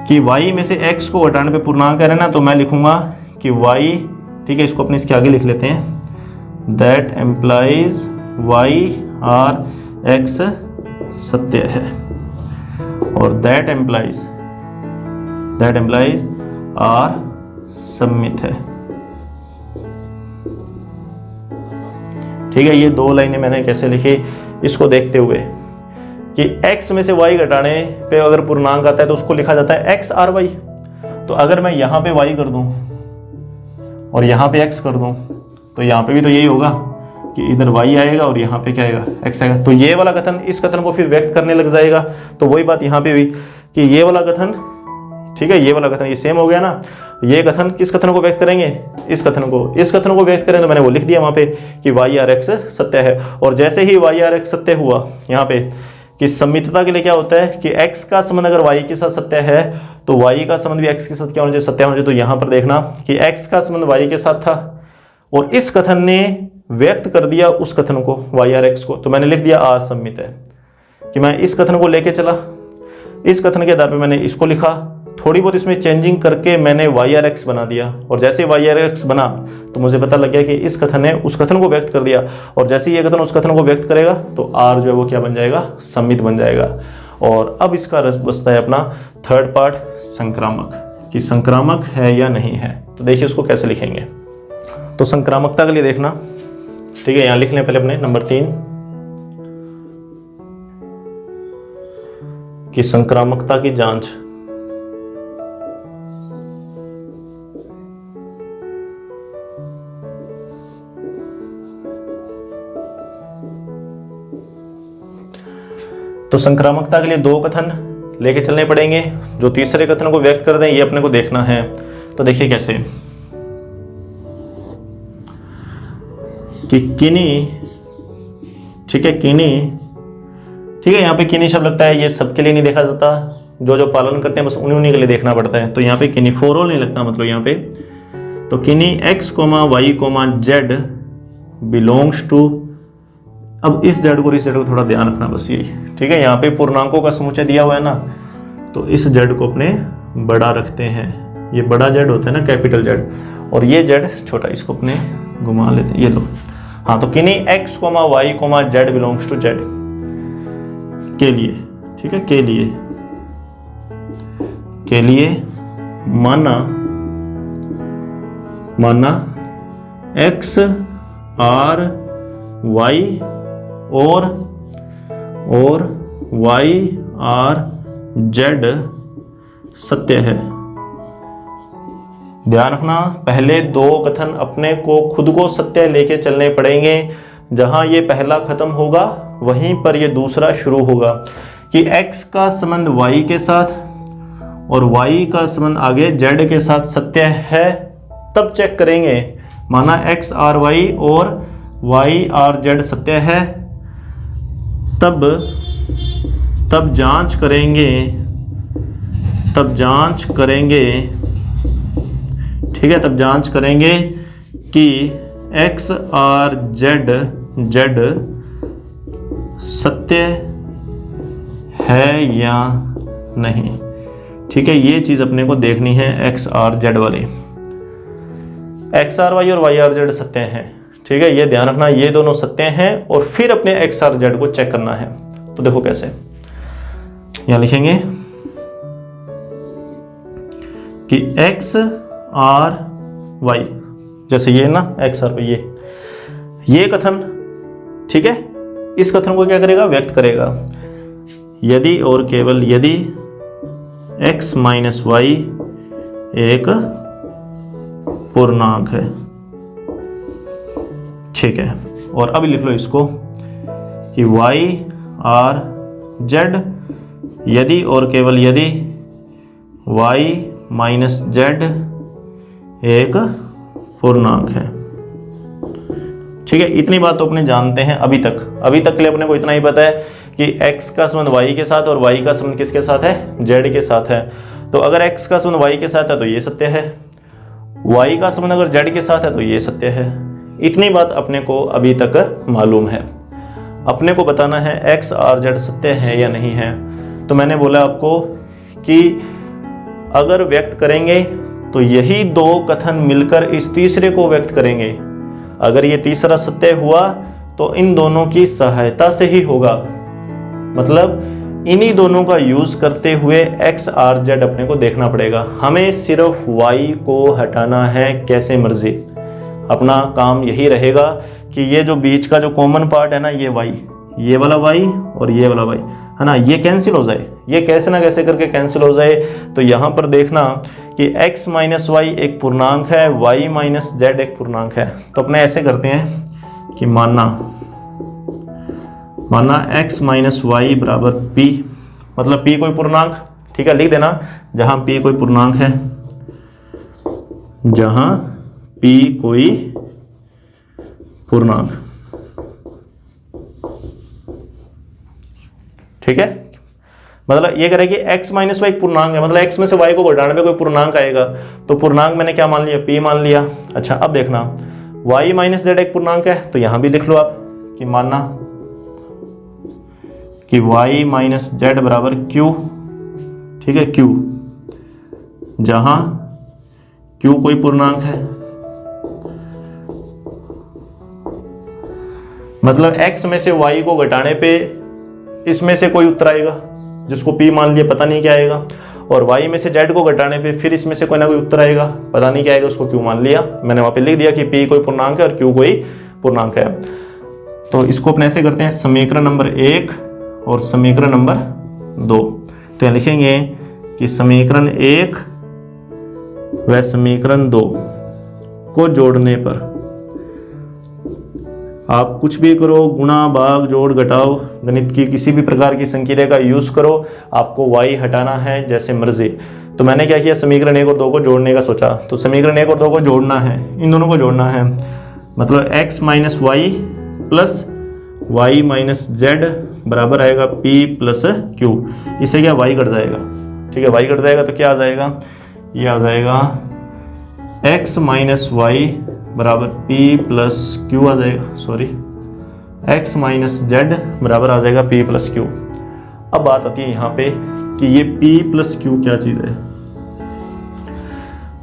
कि y में से x को घटाने पे पूर्णांक है ना, तो मैं लिखूंगा कि y, ठीक है, इसको अपने इसके आगे लिख लेते हैं, दैट एम्प्लाइज y और x सत्य है, और दैट एम्प्लाइज आर सम्मित है। ठीक है, ये 2 लाइनें मैंने कैसे लिखी, इसको देखते हुए कि x में से y घटाने पे अगर पूर्णांक आता है तो उसको लिखा जाता है XRY। तो अगर मैं यहाँ पे y कर दूं और यहाँ पे x कर दूं तो यहाँ पे भी तो यही होगा कि इधर y आएगा और यहाँ पे क्या आएगा, x आएगा। तो ये वाला कथन इस कथन को फिर व्यक्त करने लग जाएगा। तो वही बात यहाँ पे हुई कि ये वाला कथन, ठीक है, ये वाला कथन ये सेम हो गया ना। ये कथन किस कथन को व्यक्त करेंगे, इस कथन को व्यक्त करें, तो मैंने वो लिख दिया वहाँ पे कि y और x सत्य है। और जैसे ही y और x सत्य हुआ यहाँ पे, कि सम्मितता के लिए क्या होता है कि x का संबंध अगर y के साथ सत्य है तो y का संबंध भी x के साथ क्या होना चाहिए, सत्य होना चाहिए। तो यहाँ पर देखना कि x का संबंध y के साथ था और इस कथन ने व्यक्त कर दिया उस कथन को, y और x को, तो मैंने लिख दिया असम्मित है। कि मैं इस कथन को लेके चला, इस कथन के आधार पे मैंने इसको लिखा, थोड़ी बहुत इसमें चेंजिंग करके मैंने y और x बना दिया, और जैसे y और x बना तो मुझे पता लग गया कि इस कथन ने उस कथन को व्यक्त कर दिया, और जैसे ये कथन उस कथन को व्यक्त करेगा तो r जो है वो क्या बन जाएगा, सम्मित बन जाएगा। और अब इसका रस बचता है अपना थर्ड पार्ट, संक्रामक, कि संक्रामक है या नहीं है। तो देखिए उसको कैसे लिखेंगे। तो संक्रामकता के लिए देखना, ठीक है, यहाँ लिख लें पहले अपने नंबर 3 कि संक्रामकता की जांच। तो संक्रामकता के लिए 2 कथन लेके चलने पड़ेंगे, जो तीसरे कथन को व्यक्त कर दें ये अपने को देखना है। तो देखिए कैसे, कि किन्हीं, ठीक है, किन्हीं, ठीक है, यहाँ पे किन्हीं शब्द लगता है, ये सबके लिए नहीं देखा जाता, जो जो पालन करते हैं बस उन्हीं के लिए देखना पड़ता है। तो यहाँ पे किन्हीं, फॉर ऑल नहीं लगता, मतलब यहाँ पे तो किन्हीं x, y, z belongs to, अब इस z को इस z को थोड़ा ध्यान रखना बस यही, ठीक है। यहाँ पे पूर्णांकों का समुच्चय दिया हुआ है ना, तो इस z को अपने बड़ा रखते हैं, ये बड़ा z होता है ना, कैपिटल Z, और ये z छोटा, इसको अपने घुमा लेते हैं, ये लो। हाँ, तो किन्हीं x, y, z belongs to z के लिए, ठीक है, के लिए माना x, r, y और y, r, z सत्य है। ध्यान रखना, पहले दो कथन अपने को खुद को सत्य लेके चलने पड़ेंगे। जहां ये पहला खत्म होगा वहीं पर ये दूसरा शुरू होगा कि x का संबंध y के साथ और y का संबंध आगे z के साथ सत्य है, तब चेक करेंगे। माना x, r, y और y, r, z सत्य है, तब जांच करेंगे, ठीक है, तब जांच करेंगे कि x, r, z सत्य है या नहीं, ठीक है। ये चीज अपने को देखनी है, x, r, z वाली, x, r, y और y, r, z सत्य हैं, ठीक है, ये ध्यान रखना, ये दोनों सत्य हैं, और फिर अपने x, r, z को चेक करना है। तो देखो कैसे, यहां लिखेंगे कि x, r, y, जैसे ये ना x, r, y, ये कथन, ठीक है, इस कथन को क्या करेगा, व्यक्त करेगा। यदि और केवल यदि x माइनस वाई एक पूर्णांक है, ठीक है। और अब लिख लो इसको कि y, r, z यदि और केवल यदि y माइनस z एक पूर्णांक है, ठीक है। इतनी बात तो अपने जानते हैं अभी तक के लिए अपने को इतना ही पता है कि x का संबंध y के साथ और y का संबंध किसके साथ है, z के साथ है। तो अगर x का संबंध y के साथ है तो ये सत्य है, y का संबंध अगर z के साथ है तो ये सत्य है। इतनी बात अपने को अभी तक मालूम है। अपने को बताना है x और z सत्य है या नहीं है। तो मैंने बोला आपको कि अगर व्यक्त करेंगे तो यही दो कथन मिलकर इस तीसरे को व्यक्त करेंगे। अगर ये तीसरा सत्य हुआ तो इन दोनों की सहायता से ही होगा, मतलब इन्हीं दोनों का यूज करते हुए x और z अपने को देखना पड़ेगा। हमें सिर्फ y को हटाना है कैसे मर्जी। अपना काम यही रहेगा कि ये जो बीच का जो कॉमन पार्ट है ना, ये y, ये वाला y और ये वाला y है ना, ये कैंसिल हो जाए, ये कैसे ना कैसे करके कैंसिल हो जाए। तो यहाँ पर देखना कि x माइनस वाई एक पूर्णांक है, y माइनस जेड एक पूर्णांक है। तो अपने ऐसे करते हैं कि माना x माइनस वाई बराबर p, मतलब p कोई पूर्णांक, ठीक है, लिख देना जहां p कोई पूर्णांक है, जहां p कोई पूर्णांक, ठीक है। मतलब ये करें कि x माइनस वाई पूर्णांक है, मतलब x में से y को घटाने पे कोई पूर्णांक आएगा, तो पूर्णांक मैंने क्या मान लिया, p मान लिया। अच्छा, अब देखना y माइनस जेड एक पूर्णांक है, तो यहां भी लिख लो आप कि मानना कि y माइनस जेड बराबर q, ठीक है, q, जहां q कोई पूर्णांक है, मतलब x में से y को घटाने पे इसमें से कोई उत्तर आएगा जिसको p मान लिया, पता नहीं क्या आएगा, और y में से z को घटाने पे फिर इसमें से कोई ना कोई उत्तर आएगा, पता नहीं क्या आएगा, उसको q मान लिया। मैंने वहां पे लिख दिया कि p कोई पूर्णांक है और q कोई पूर्णांक है। तो इसको अपने ऐसे करते हैं, समीकरण नंबर 1 और समीकरण नंबर 2। तो यहाँ लिखेंगे कि समीकरण 1 व समीकरण 2 को जोड़ने पर आप कुछ भी करो, गुणा, भाग, जोड़, घटाओ, गणित की किसी भी प्रकार की संक्रिया का यूज करो, आपको y हटाना है जैसे मर्जी। तो मैंने क्या किया, समीकरण 1 और 2 को जोड़ने का सोचा। तो समीकरण 1 और 2 को जोड़ना है, इन दोनों को जोड़ना है, मतलब x minus y plus y minus z बराबर आएगा p प्लस q। इससे क्या y कट जाएगा, ठीक है, y कट जाएगा तो क्या आ जाएगा, ये आ जाएगा x माइनस वाई बराबर p प्लस क्यू आ जाएगा, सॉरी x माइनस जेड बराबर आ जाएगा p प्लस क्यू। अब बात आती है यहाँ पे कि ये p प्लस क्यू क्या चीज़ है।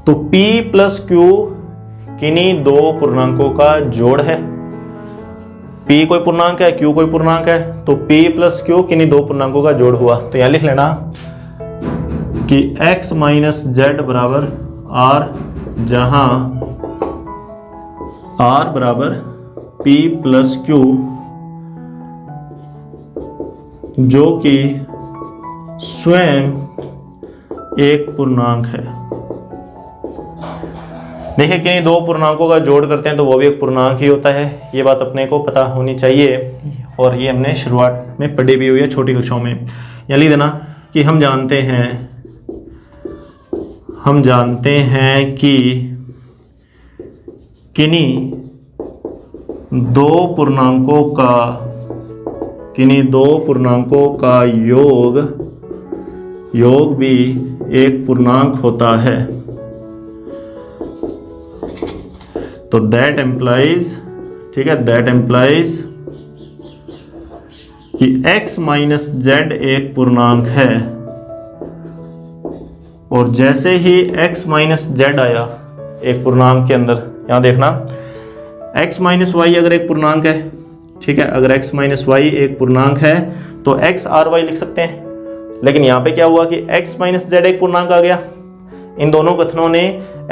तो p प्लस क्यू किन्हीं दो पूर्णांकों का जोड़ है। p कोई पूर्णांक है, q कोई पूर्णांक है, तो p प्लस क्यू किन्हीं दो पूर्णांकों का जोड़ हुआ। तो यहाँ लिख लेना कि x माइनस जेड बराबर r, जहां r बराबर p प्लस क्यू, जो कि स्वयं एक पूर्णांक है। देखिए किन्हीं दो पूर्णांकों का जोड़ करते हैं तो वो भी एक पूर्णांक ही होता है, ये बात अपने को पता होनी चाहिए और ये हमने शुरुआत में पढ़ी भी हुई है छोटी कक्षाओं में। यहाँ लिख देना कि हम जानते हैं कि किन्हीं दो पूर्णांकों का योग भी एक पूर्णांक होता है। तो दैट एम्प्लाइज, ठीक है, दैट एम्प्लाइज कि x माइनस जेड एक पूर्णांक है, और जैसे ही x माइनस जेड आया एक पूर्णांक के अंदर, यहां देखना x माइनस वाई अगर एक पूर्णांक है, ठीक है, अगर x माइनस वाई एक पूर्णांक है तो x आर वाई लिख सकते हैं। लेकिन यहाँ पे क्या हुआ कि x माइनस जेड एक पूर्णांक आ गया, इन दोनों कथनों ने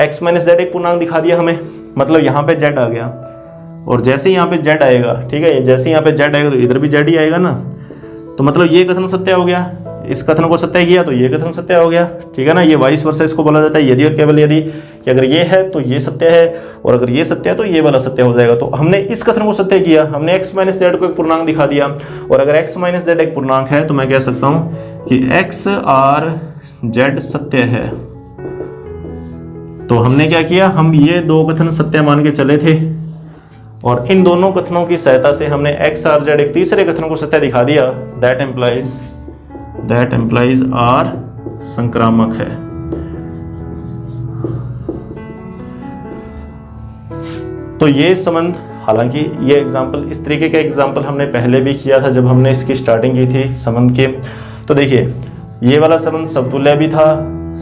x माइनस जेड एक पूर्णांक दिखा दिया हमें, मतलब यहाँ पे z आ गया। और जैसे यहाँ पे z आएगा, ठीक है, जैसे यहाँ पे z आएगा तो इधर भी z ही आएगा ना, तो मतलब ये कथन सत्य हो गया, इस कथन को सत्य किया तो ये कथन सत्य हो गया, ठीक है ना। ये वाइस वर्सा इसको बोला जाता है, यदि और केवल यदि, कि अगर ये है तो ये सत्य है, और अगर ये सत्य है तो ये वाला सत्य हो जाएगा। तो हमने इस कथन को सत्य किया, हमने x माइनस जेड को एक पूर्णांक दिखा दिया, और अगर x माइनस जेड एक पूर्णांक है तो मैं कह सकता हूँ कि x आर जेड सत्य है। तो हमने क्या किया, हम ये दो कथन सत्य मान के चले थे, और इन दोनों कथनों की सहायता से हमने x आर जेड एक तीसरे कथन को सत्य दिखा दिया, दैट एम्प्लाइज आर संक्रामक है। तो ये संबंध, हालांकि ये एग्जाम्पल, इस तरीके का एग्जाम्पल हमने पहले भी किया था जब हमने इसकी स्टार्टिंग की थी संबंध के। तो देखिए ये वाला संबंध समतुल्य भी था,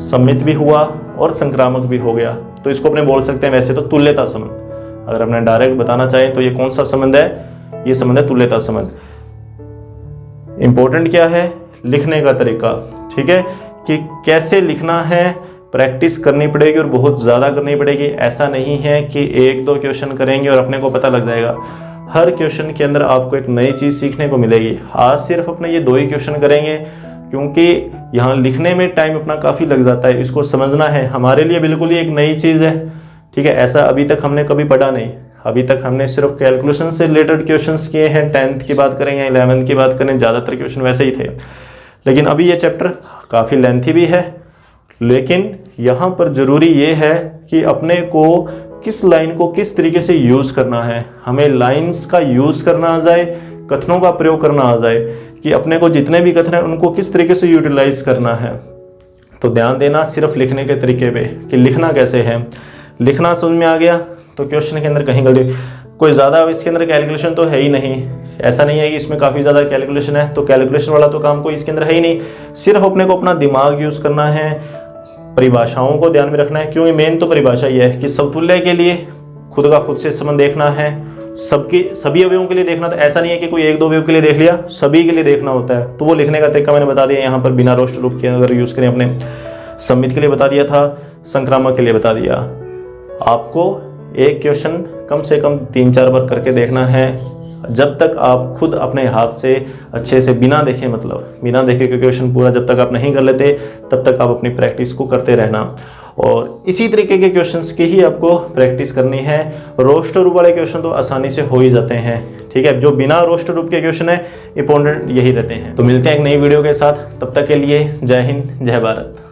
सम्मित भी हुआ और संक्रामक भी हो गया। तो इसको अपने बोल सकते हैं वैसे तो तुल्यता संबंध। अगर हमने डायरेक्ट बताना चाहें तो ये कौन सा संबंध है, ये संबंध है तुल्यता संबंध। इंपॉर्टेंट क्या है, लिखने का तरीका, ठीक है, कि कैसे लिखना है, प्रैक्टिस करनी पड़ेगी और बहुत ज़्यादा करनी पड़ेगी। ऐसा नहीं है कि एक दो क्वेश्चन करेंगे और अपने को पता लग जाएगा। हर क्वेश्चन के अंदर आपको एक नई चीज़ सीखने को मिलेगी। आज सिर्फ अपने ये दो ही क्वेश्चन करेंगे क्योंकि यहाँ लिखने में टाइम अपना काफ़ी लग जाता है, इसको समझना है, हमारे लिए बिल्कुल ही एक नई चीज़ है, ठीक है। ऐसा अभी तक हमने कभी पढ़ा नहीं, अभी तक हमने सिर्फ कैलकुलेशन से रिलेटेड क्वेश्चंस किए हैं। 10th की बात करें या 11th की बात करें, ज़्यादातर क्वेश्चन वैसे ही थे। लेकिन अभी ये चैप्टर काफ़ी लेंथी भी है, लेकिन यहाँ पर ज़रूरी ये है कि अपने को किस लाइन को किस तरीके से यूज़ करना है, हमें लाइंस का यूज़ करना आ जाए, कथनों का प्रयोग करना आ जाए, कि अपने को जितने भी कथन हैं उनको किस तरीके से यूटिलाइज करना है। तो ध्यान देना सिर्फ लिखने के तरीके पे कि लिखना कैसे है। लिखना समझ में आ गया तो क्वेश्चन के अंदर कहीं गलती, कोई ज़्यादा इसके अंदर कैलकुलेशन तो है ही नहीं, ऐसा नहीं है कि इसमें काफ़ी ज़्यादा कैलकुलेशन है, तो कैलकुलेशन वाला तो काम कोई इसके अंदर है ही नहीं। सिर्फ अपने को अपना दिमाग यूज़ करना है, परिभाषाओं को ध्यान में रखना है, क्योंकि मेन तो परिभाषा ये है कि समतुल्य के लिए खुद का खुद से संबंध देखना है, सभी अवयवों के लिए देखना। तो ऐसा नहीं है कि कोई एक दो अवयव के लिए देख लिया, सभी के लिए देखना होता है। तो वो लिखने का तरीका मैंने बता दिया यहाँ पर, बिना रोस्ट रूप के अगर यूज़ करें, अपने सम्मित के लिए बता दिया था, संक्रामक के लिए बता दिया। आपको एक क्वेश्चन कम से कम 3-4 बार करके देखना है, जब तक आप खुद अपने हाथ से अच्छे से बिना देखे, मतलब बिना देखे के क्वेश्चन पूरा जब तक आप नहीं कर लेते तब तक आप अपनी प्रैक्टिस को करते रहना। और इसी तरीके के क्वेश्चंस की ही आपको प्रैक्टिस करनी है। रोस्ट रूप वाले क्वेश्चन तो आसानी से हो ही जाते हैं, ठीक है। जो बिना रोस्ट रूप के क्वेश्चन है, इंपॉर्टेंट यही रहते हैं। तो मिलते हैं एक नई वीडियो के साथ, तब तक के लिए जय हिंद, जय भारत।